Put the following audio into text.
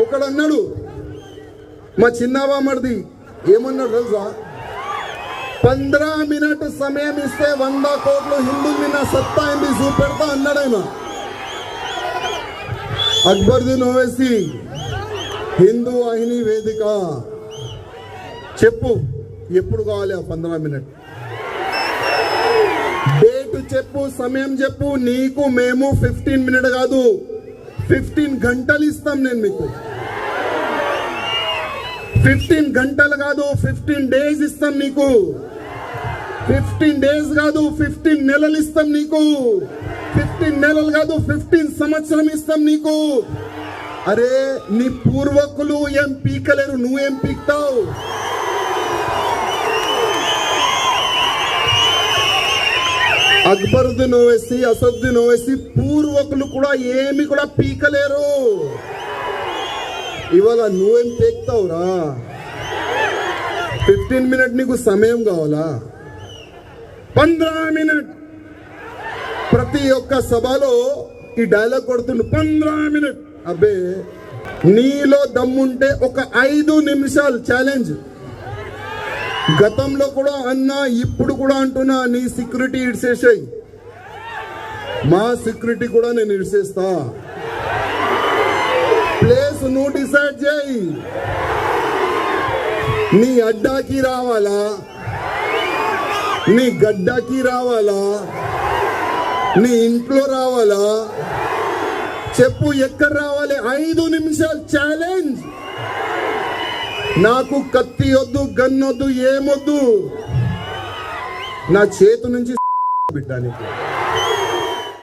ఒకడు అన్నాడు, మా చిన్నవా మరిది ఏమన్నాడు తెలుసా, 15 మినిట్ సమయం ఇస్తే 100 కోట్లు హిందువుల్ని నా సత్తా ఏంది చూపెడతా అన్నాడు ఆయన. అక్బరుద్దీన్ ఓవైసీ హిందూ వాహిని వేదిక, చెప్పు ఎప్పుడు కావాలి ఆ 15 మినిట్, డేట్ చెప్పు, సమయం చెప్పు. నీకు మేము 15 మినిట్ కాదు 15 గంటలు ఇస్తాం. నేను మీకు 15 గంటలు కాదు 15 డేస్ ఇస్తాం నీకు. 15 డేస్ కాదు 15 నెలలు ఇస్తాం నీకు. 15 నెలలు కాదు 15 సంవత్సరం ఇస్తాం నీకు. అరే నీ పూర్వకులు ఏం పీకలేరు, నువ్వేం పీక్తావు? అక్బరుద్దీన్ ఓవైసీ, అసదుద్దీన్ ఓవైసీ పూర్వకులు కూడా ఏమి కూడా పీకలేరు. ఇవాళ నువ్వేం పీక్తావురా? 15 మినిట్ నీకు సమయం కావాలా? 15 మినిట్ ప్రతి ఒక్క సభలో ఈ డైలాగ్ కొడుతుండు, 15 మినిట్. అబ్బే నీలో దమ్ముంటే ఒక 5 నిమిషాలు ఛాలెంజ్. గతంలో కూడా అన్నా, ఇప్పుడు కూడా అంటున్నా, నీ సెక్యూరిటీ ఇడిసేసాయి, మా సెక్యూరిటీ కూడా నేను ఇడిసేస్తా. ప్లేస్ నువ్వు డిసైడ్ చేయి. నీ అడ్డాకి రావాలా, నీ గడ్డాకి రావాలా, నీ ఇంట్లో రావాలా? చెప్పు ఎక్కడ రావాలి? 5 నిమిషాలు ఛాలెంజ్. నాకు కత్తి వద్దు, గన్నొద్దు, ఏమొద్దు, నా చేతు నుంచి బిడ్డానికి.